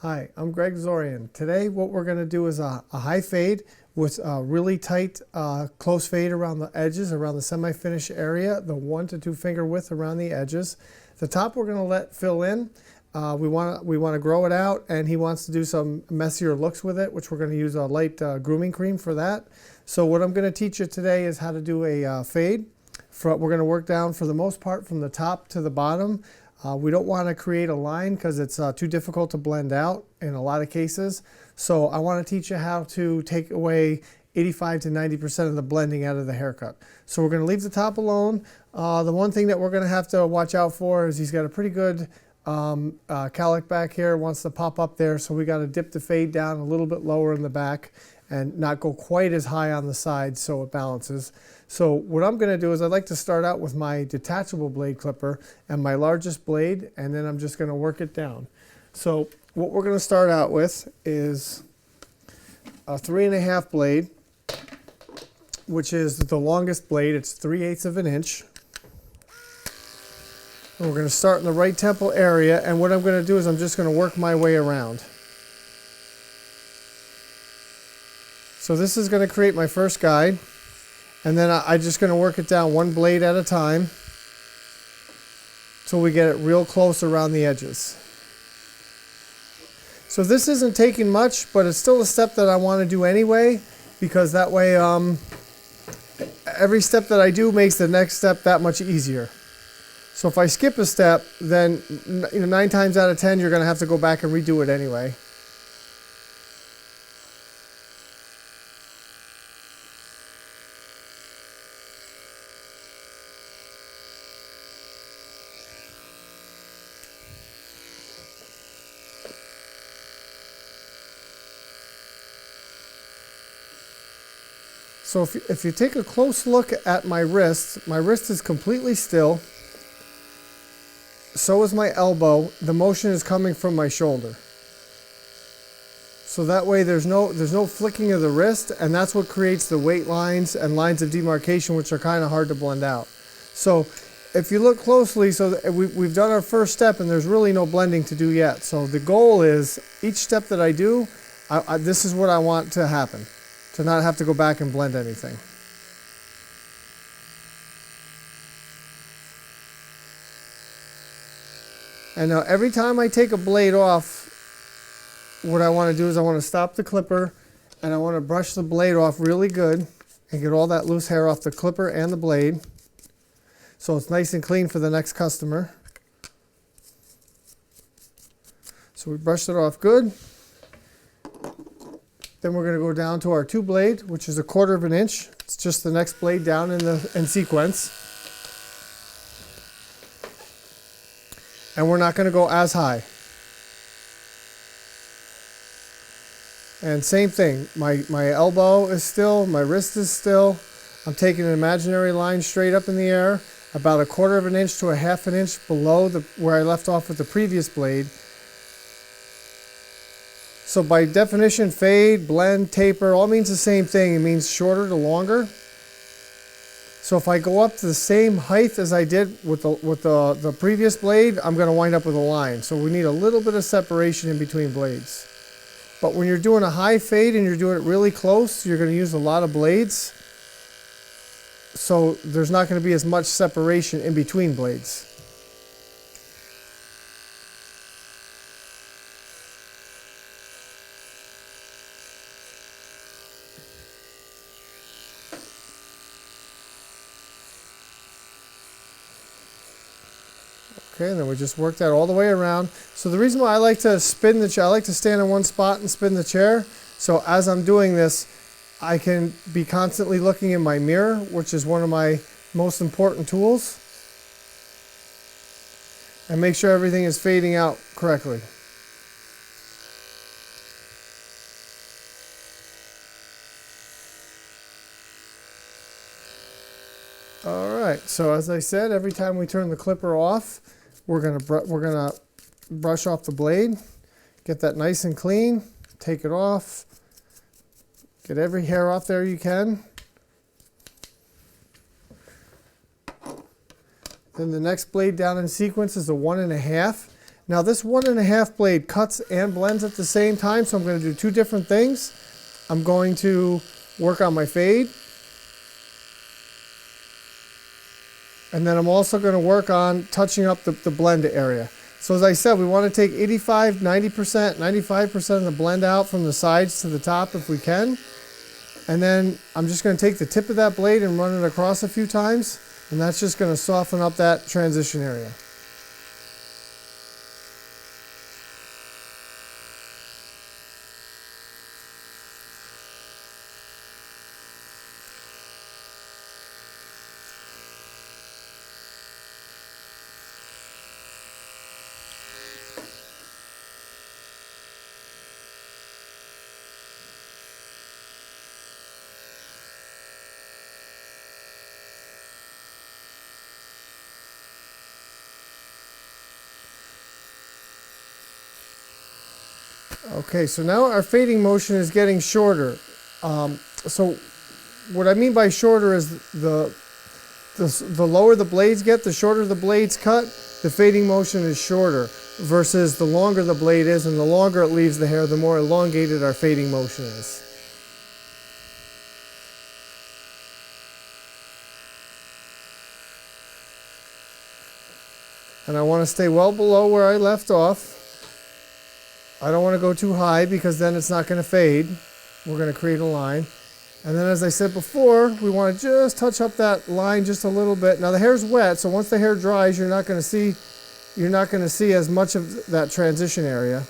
Hi, I'm Greg Zorian. Today what we're going to do is a high fade with a really tight close fade around the edges, around the semi-finish area, the 1 to 2 finger width around the edges. The top we're going to let fill in. We want to grow it out, and he wants to do some messier looks with it, which we're going to use a light grooming cream for that. So what I'm going to teach you today is how to do a fade. We're going to work down for the most part from the top to the bottom. We don't want to create a line because it's too difficult to blend out in a lot of cases. So I want to teach you how to take away 85 to 90% of the blending out of the haircut. So we're going to leave the top alone. The one thing that we're going to have to watch out for is he's got a pretty good cowlick back here, wants to pop up there, so we got to dip the fade down a little bit lower in the back and not go quite as high on the side so it balances. So what I'm going to do is I'd like to start out with my detachable blade clipper and my largest blade, and then I'm just going to work it down. So what we're going to start out with is a 3.5 blade, which is the longest blade. It's 3/8 of an inch. And we're going to start in the right temple area, and what I'm going to do is I'm just going to work my way around. So this is going to create my first guide, and then I'm just going to work it down one blade at a time till we get it real close around the edges. So this isn't taking much, but it's still a step that I want to do anyway, because that way every step that I do makes the next step that much easier. So if I skip a step, then 9 times out of 10 you're going to have to go back and redo it anyway. So if you take a close look at my wrist is completely still. So is my elbow. The motion is coming from my shoulder. So that way there's no flicking of the wrist, and that's what creates the weight lines and lines of demarcation, which are kind of hard to blend out. So if you look closely, so we've done our first step, and there's really no blending to do yet. So the goal is each step that I do, this is what I want to happen, to not have to go back and blend anything. And now every time I take a blade off, what I want to do is I want to stop the clipper, and I want to brush the blade off really good and get all that loose hair off the clipper and the blade so it's nice and clean for the next customer. So we brushed it off good. Then we're going to go down to our 2 blade, which is 1/4 of an inch. It's just the next blade down in sequence. And we're not going to go as high. And same thing, my elbow is still, my wrist is still. I'm taking an imaginary line straight up in the air, about 1/4 of an inch to 1/2 an inch below where I left off with the previous blade. So by definition, fade, blend, taper, all means the same thing. It means shorter to longer. So if I go up to the same height as I did with the previous blade, I'm going to wind up with a line. So we need a little bit of separation in between blades. But when you're doing a high fade and you're doing it really close, you're going to use a lot of blades. So there's not going to be as much separation in between blades. Okay, and then we just work that all the way around. So the reason why I like to spin the chair, I like to stand in one spot and spin the chair. So as I'm doing this, I can be constantly looking in my mirror, which is one of my most important tools, and make sure everything is fading out correctly. All right, so as I said, every time we turn the clipper off, we're gonna brush off the blade, get that nice and clean, take it off, get every hair off there you can. Then the next blade down in sequence is a 1.5. Now this 1.5 blade cuts and blends at the same time, so I'm going to do two different things. I'm going to work on my fade, and then I'm also going to work on touching up the blend area. So as I said, we want to take 85, 90%, 95% of the blend out from the sides to the top if we can. And then I'm just going to take the tip of that blade and run it across a few times, and that's just going to soften up that transition area. Okay, so now our fading motion is getting shorter. So what I mean by shorter is the lower the blades get, the shorter the blades cut, the fading motion is shorter versus the longer the blade is, and the longer it leaves the hair, the more elongated our fading motion is. And I want to stay well below where I left off. I don't want to go too high because then it's not going to fade. We're going to create a line. And then as I said before, we want to just touch up that line just a little bit. Now the hair's wet, so once the hair dries, you're not going to see as much of that transition area.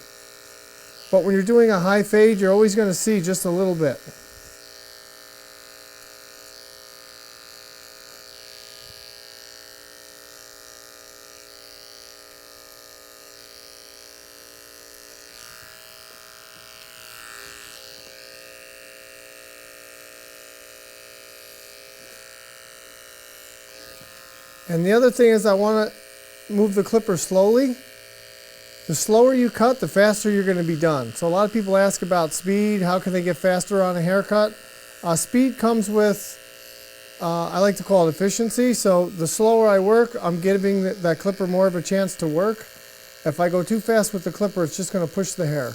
But when you're doing a high fade, you're always going to see just a little bit. And the other thing is I want to move the clipper slowly. The slower you cut, the faster you're going to be done. So a lot of people ask about speed. How can they get faster on a haircut? Speed comes with, I like to call it efficiency. So the slower I work, I'm giving that clipper more of a chance to work. If I go too fast with the clipper, it's just going to push the hair.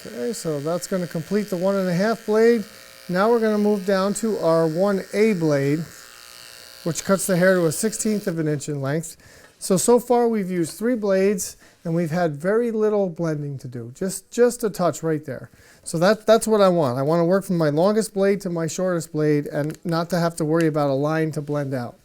Okay, so that's going to complete the 1.5 blade. Now we're going to move down to our 1A blade, which cuts the hair to a 1/16 of an inch in length. So far we've used 3 blades and we've had very little blending to do, just a touch right there. So that's what I want. I want to work from my longest blade to my shortest blade and not to have to worry about a line to blend out.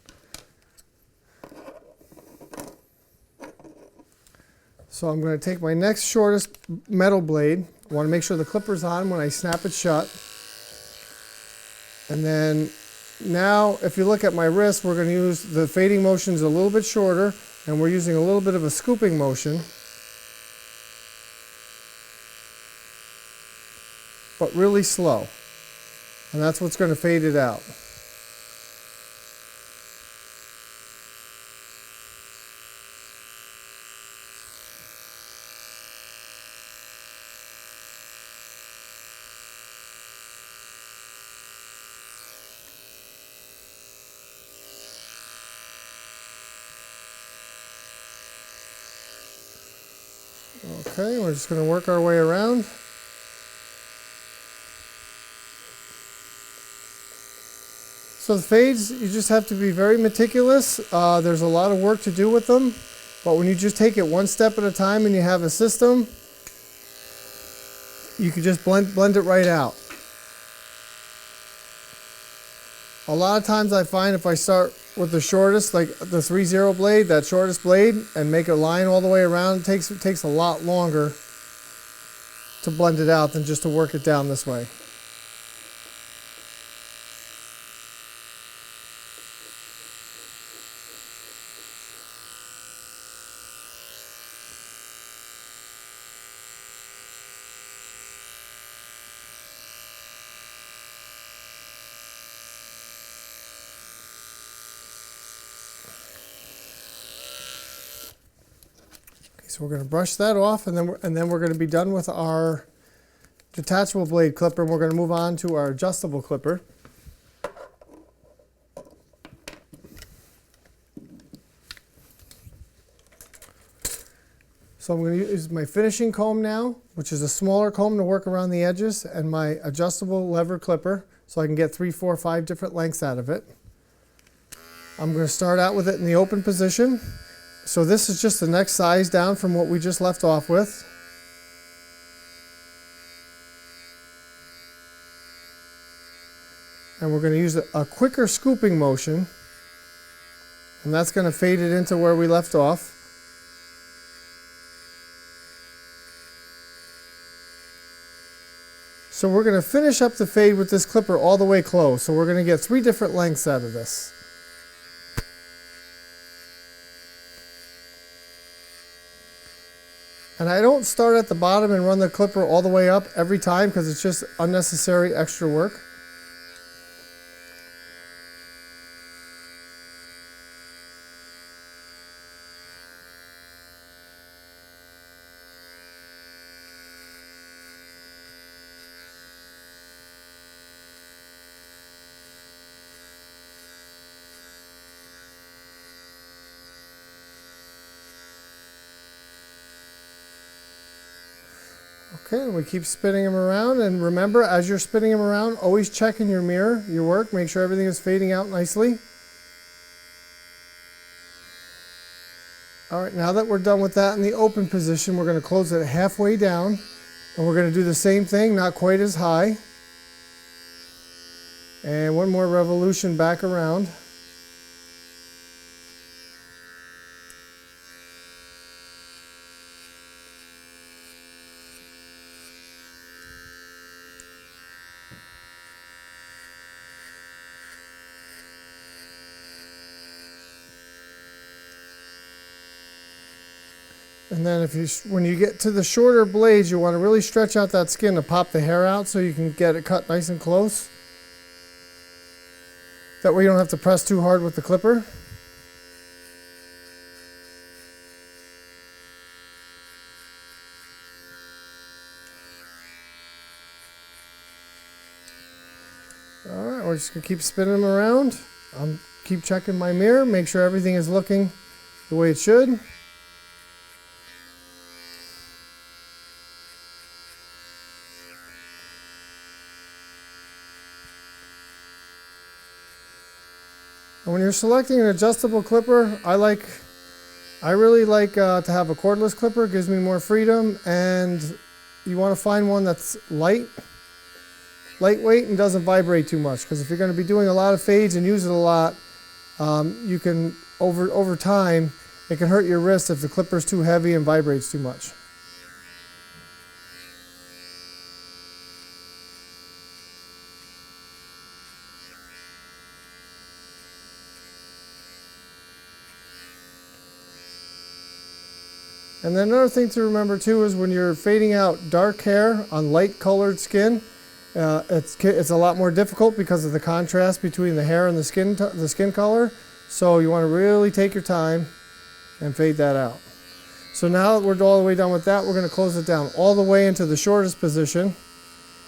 So I'm going to take my next shortest metal blade. I want to make sure the clipper's on when I snap it shut. And then now, if you look at my wrist, we're going to use the fading motions a little bit shorter, and we're using a little bit of a scooping motion. But really slow. And that's what's going to fade it out. Okay, we're just going to work our way around. So the fades, you just have to be very meticulous. There's a lot of work to do with them, but when you just take it one step at a time and you have a system, you can just blend it right out. A lot of times I find if I start with the shortest, like the 3/0 blade, that shortest blade, and make a line all the way around, it takes a lot longer to blend it out than just to work it down this way. so we're going to brush that off, and then we're going to be done with our detachable blade clipper, and we're going to move on to our adjustable clipper. So I'm going to use my finishing comb now, which is a smaller comb to work around the edges, and my adjustable lever clipper, so I can get 3, 4, 5 different lengths out of it. I'm going to start out with it in the open position. So this is just the next size down from what we just left off with. And we're going to use a quicker scooping motion, and that's going to fade it into where we left off. So we're going to finish up the fade with this clipper all the way close. So we're going to get 3 different lengths out of this. And I don't start at the bottom and run the clipper all the way up every time because it's just unnecessary extra work. Okay, we keep spinning them around, and remember, as you're spinning them around, always check in your mirror, your work, make sure everything is fading out nicely. All right, now that we're done with that in the open position, we're going to close it halfway down, and we're going to do the same thing, not quite as high. And one more revolution back around. And then when you get to the shorter blades, you want to really stretch out that skin to pop the hair out so you can get it cut nice and close. That way you don't have to press too hard with the clipper. All right, we're just going to keep spinning them around. Keep checking my mirror, make sure everything is looking the way it should. And when you're selecting an adjustable clipper, I really like to have a cordless clipper. It gives me more freedom, and you want to find one that's lightweight and doesn't vibrate too much, because if you're going to be doing a lot of fades and use it a lot, you can over time it can hurt your wrist if the clipper's too heavy and vibrates too much. And then another thing to remember too is when you're fading out dark hair on light colored skin, it's a lot more difficult because of the contrast between the hair and the skin color. So you want to really take your time and fade that out. So now that we're all the way done with that, we're going to close it down all the way into the shortest position.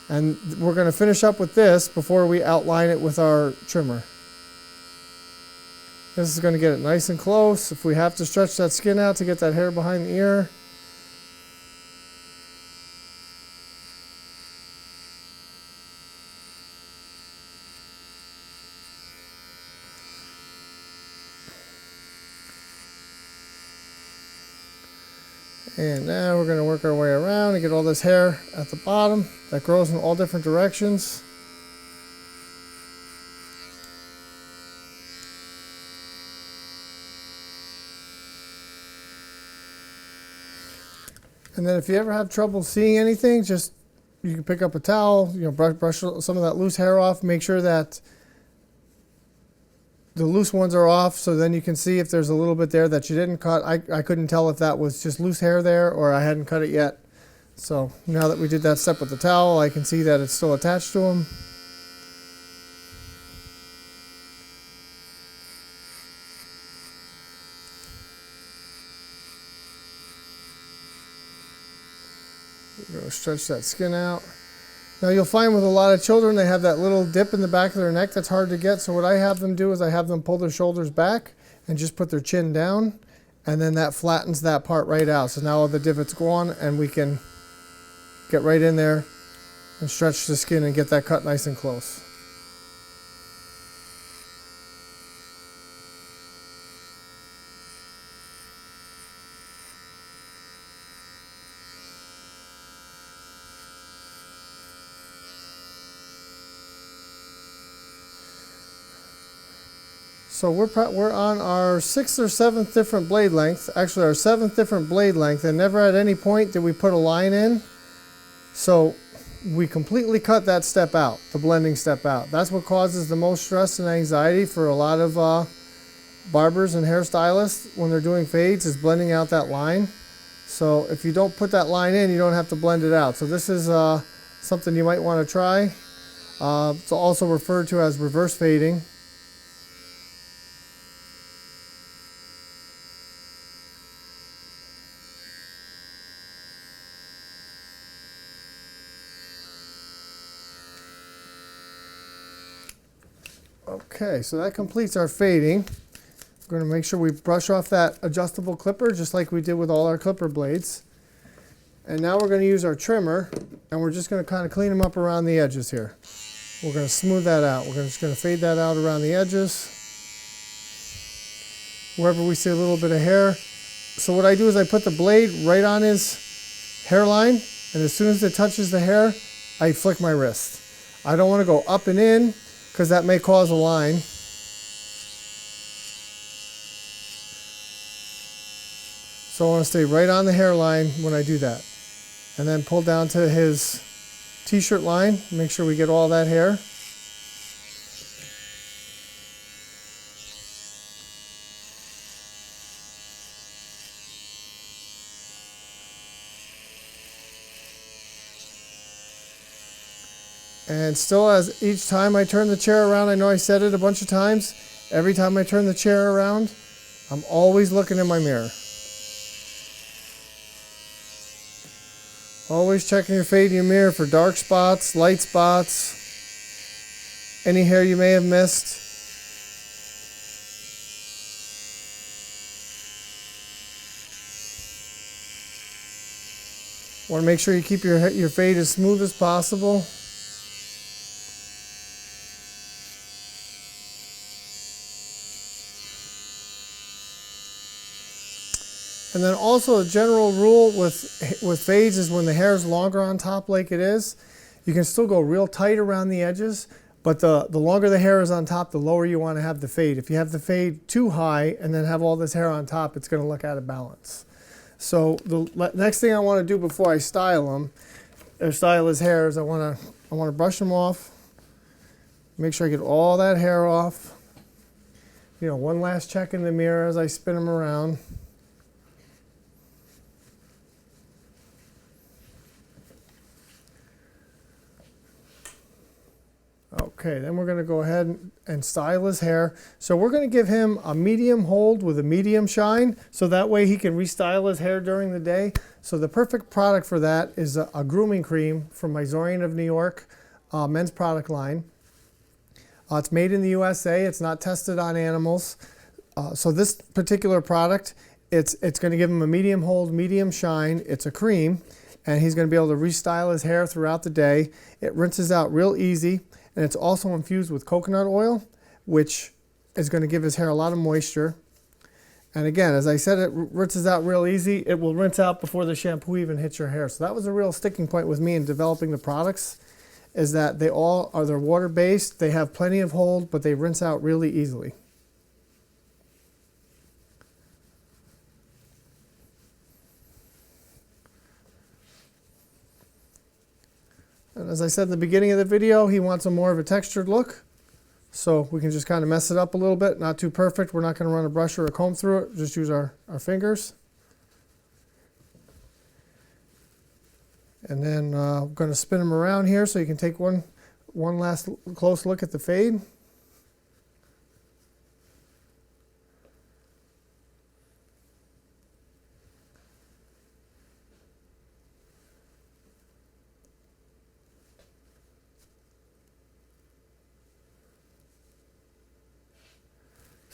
And we're going to finish up with this before we outline it with our trimmer. This is going to get it nice and close. If we have to stretch that skin out to get that hair behind the ear. And now we're going to work our way around and get all this hair at the bottom that grows in all different directions. And then if you ever have trouble seeing anything, you can pick up a towel, brush some of that loose hair off, make sure that the loose ones are off, so then you can see if there's a little bit there that you didn't cut. I couldn't tell if that was just loose hair there or I hadn't cut it yet. So now that we did that step with the towel, I can see that it's still attached to them. We're going to stretch that skin out. Now you'll find with a lot of children they have that little dip in the back of their neck that's hard to get. So what I have them do is I have them pull their shoulders back and just put their chin down, and then that flattens that part right out. So now all the divots go on and we can get right in there and stretch the skin and get that cut nice and close. So we're on our 6th or 7th different blade length, actually our 7th different blade length, and never at any point did we put a line in. So we completely cut that step out, the blending step out. That's what causes the most stress and anxiety for a lot of barbers and hairstylists when they're doing fades, is blending out that line. So if you don't put that line in, you don't have to blend it out. So this is something you might want to try. It's also referred to as reverse fading. Okay, so that completes our fading. We're going to make sure we brush off that adjustable clipper just like we did with all our clipper blades. And now we're going to use our trimmer, and we're just going to kind of clean them up around the edges here. We're going to smooth that out. We're just going to fade that out around the edges, wherever we see a little bit of hair. So what I do is I put the blade right on his hairline, and as soon as it touches the hair, I flick my wrist. I don't want to go up and in, because that may cause a line. So I want to stay right on the hairline when I do that. And then pull down to his t-shirt line, make sure we get all that hair. And still, as each time I turn the chair around, I know I said it a bunch of times, every time I turn the chair around, I'm always looking in my mirror. Always checking your fade in your mirror for dark spots, light spots, any hair you may have missed. Want to make sure you keep your fade as smooth as possible. And then also a general rule with fades is when the hair is longer on top like it is, you can still go real tight around the edges, but the longer the hair is on top, the lower you want to have the fade. If you have the fade too high and then have all this hair on top, it's going to look out of balance. So the next thing I want to do before I style him, or style his hair, is I want to brush him off, make sure I get all that hair off. You know, one last check in the mirror as I spin him around. Okay, then we're going to go ahead and style his hair. So we're going to give him a medium hold with a medium shine, so that way he can restyle his hair during the day. So the perfect product for that is a grooming cream from my Zorian of New York men's product line. It's made in the USA. It's not tested on animals. So this particular product, it's going to give him a medium hold, medium shine. It's a cream, and he's going to be able to restyle his hair throughout the day. It rinses out real easy. And it's also infused with coconut oil, which is going to give his hair a lot of moisture. And again, as I said, it rinses out real easy. It will rinse out before the shampoo even hits your hair. So that was a real sticking point with me in developing the products, is that they're water-based, they have plenty of hold, but they rinse out really easily. And as I said in the beginning of the video, he wants a more of a textured look. So we can just kind of mess it up a little bit, not too perfect. We're not going to run a brush or a comb through it, just use our fingers. And then I'm going to spin him around here so you can take one last close look at the fade.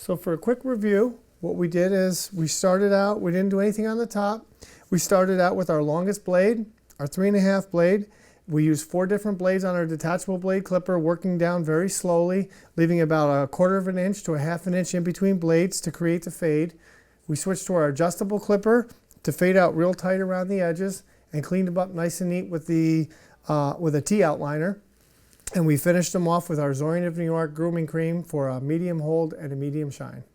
So for a quick review, what we did is we started out, we didn't do anything on the top. We started out with our longest blade, our 3.5 blade. We used 4 different blades on our detachable blade clipper, working down very slowly, leaving about 1/4 of an inch to 1/2 an inch in between blades to create the fade. We switched to our adjustable clipper to fade out real tight around the edges and cleaned them up nice and neat with a T outliner. And we finished them off with our Zorian of New York grooming cream for a medium hold and a medium shine.